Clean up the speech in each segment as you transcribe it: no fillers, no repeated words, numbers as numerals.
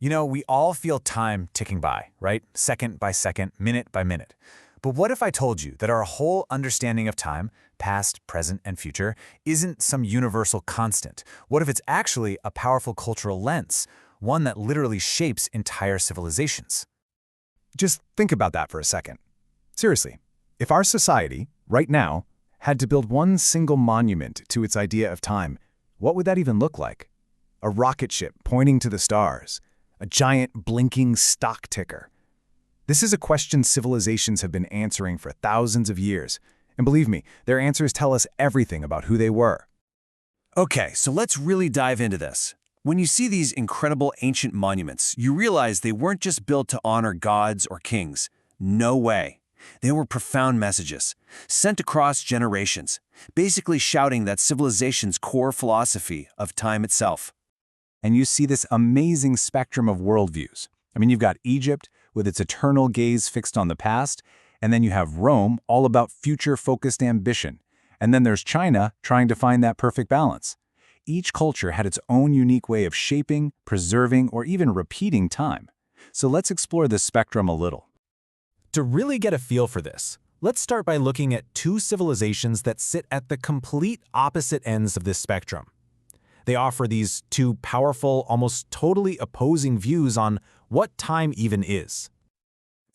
We all feel time ticking by, right? Second by second, minute by minute. But what if I told you that our whole understanding of time, past, present, and future, isn't some universal constant? What if it's actually a powerful cultural lens, one that literally shapes entire civilizations? Just think about that for a second. Seriously, if our society, right now, had to build one single monument to its idea of time, what would that even look like? A rocket ship pointing to the stars, a giant blinking stock ticker. This is a question civilizations have been answering for thousands of years, and believe me, their answers tell us everything about who they were. Okay, so let's really dive into this. When you see these incredible ancient monuments, you realize they weren't just built to honor gods or kings. No way. They were profound messages, sent across generations, basically shouting that civilization's core philosophy of time itself. And you see this amazing spectrum of worldviews. You've got Egypt with its eternal gaze fixed on the past, and then you have Rome, all about future-focused ambition. And then there's China trying to find that perfect balance. Each culture had its own unique way of shaping, preserving, or even repeating time. So let's explore this spectrum a little. To really get a feel for this, let's start by looking at two civilizations that sit at the complete opposite ends of this spectrum. They offer these two powerful, almost totally opposing views on what time even is.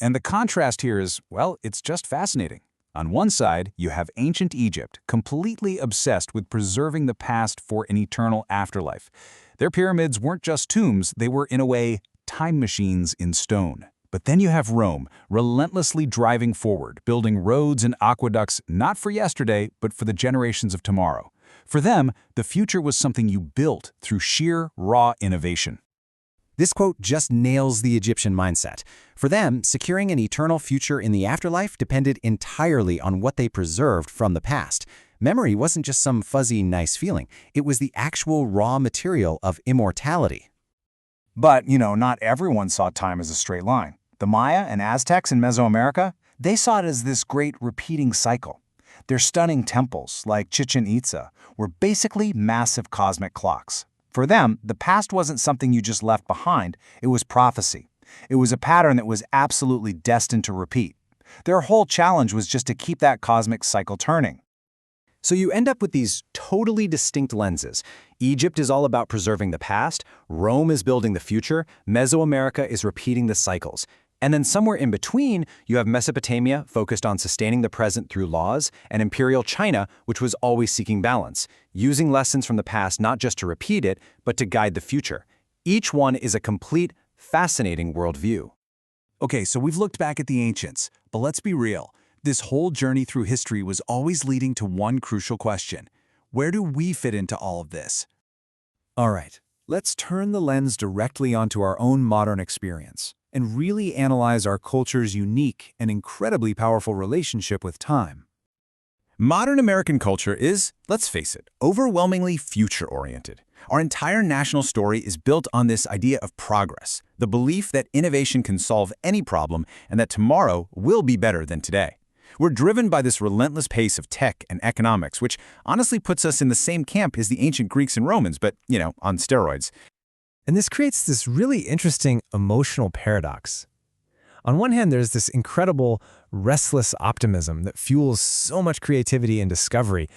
And the contrast here is, well, it's just fascinating. On one side, you have ancient Egypt, completely obsessed with preserving the past for an eternal afterlife. Their pyramids weren't just tombs, they were, in a way, time machines in stone. But then you have Rome, relentlessly driving forward, building roads and aqueducts not for yesterday, but for the generations of tomorrow. For them, the future was something you built through sheer, raw innovation. This quote just nails the Egyptian mindset. For them, securing an eternal future in the afterlife depended entirely on what they preserved from the past. Memory wasn't just some fuzzy, nice feeling. It was the actual raw material of immortality. But, not everyone saw time as a straight line. The Maya and Aztecs in Mesoamerica, they saw it as this great repeating cycle. Their stunning temples, like Chichen Itza, were basically massive cosmic clocks. For them, the past wasn't something you just left behind, it was prophecy. It was a pattern that was absolutely destined to repeat. Their whole challenge was just to keep that cosmic cycle turning. So you end up with these totally distinct lenses. Egypt is all about preserving the past, Rome is building the future, Mesoamerica is repeating the cycles. And then somewhere in between, you have Mesopotamia, focused on sustaining the present through laws, and Imperial China, which was always seeking balance, using lessons from the past not just to repeat it, but to guide the future. Each one is a complete, fascinating worldview. Okay, so we've looked back at the ancients, but let's be real. This whole journey through history was always leading to one crucial question. Where do we fit into all of this? All right, let's turn the lens directly onto our own modern experience and really analyze our culture's unique and incredibly powerful relationship with time. Modern American culture is, let's face it, overwhelmingly future-oriented. Our entire national story is built on this idea of progress, the belief that innovation can solve any problem and that tomorrow will be better than today. We're driven by this relentless pace of tech and economics, which honestly puts us in the same camp as the ancient Greeks and Romans, but, on steroids. And this creates this really interesting emotional paradox. On one hand, there's this incredible, restless optimism that fuels so much creativity and discovery.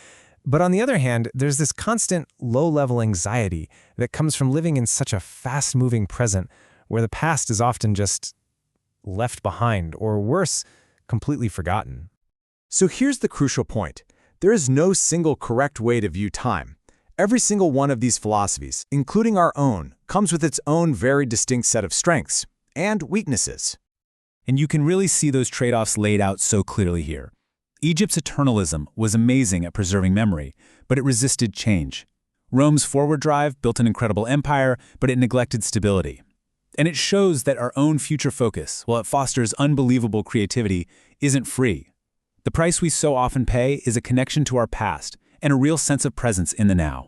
But on the other hand, there's this constant low-level anxiety that comes from living in such a fast-moving present where the past is often just left behind, or worse, completely forgotten. So here's the crucial point. There is no single correct way to view time. Every single one of these philosophies, including our own, comes with its own very distinct set of strengths and weaknesses. And you can really see those trade-offs laid out so clearly here. Egypt's eternalism was amazing at preserving memory, but it resisted change. Rome's forward drive built an incredible empire, but it neglected stability. And it shows that our own future focus, while it fosters unbelievable creativity, isn't free. The price we so often pay is a connection to our past and a real sense of presence in the now.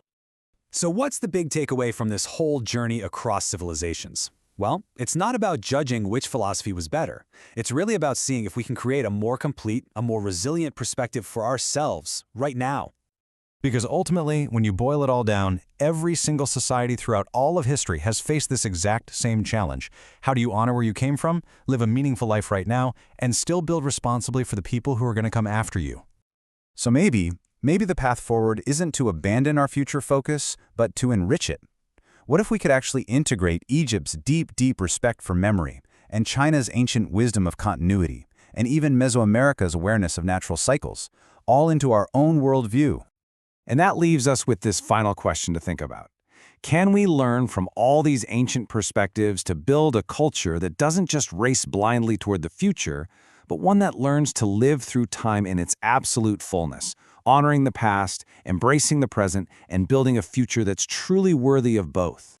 So what's the big takeaway from this whole journey across civilizations? Well, it's not about judging which philosophy was better. It's really about seeing if we can create a more complete, a more resilient perspective for ourselves right now. Because ultimately, when you boil it all down, every single society throughout all of history has faced this exact same challenge. How do you honor where you came from, live a meaningful life right now, and still build responsibly for the people who are going to come after you? So maybe the path forward isn't to abandon our future focus, but to enrich it. What if we could actually integrate Egypt's deep respect for memory, and China's ancient wisdom of continuity, and even Mesoamerica's awareness of natural cycles, all into our own worldview? And that leaves us with this final question to think about. Can we learn from all these ancient perspectives to build a culture that doesn't just race blindly toward the future, but one that learns to live through time in its absolute fullness, honoring the past, embracing the present, and building a future that's truly worthy of both?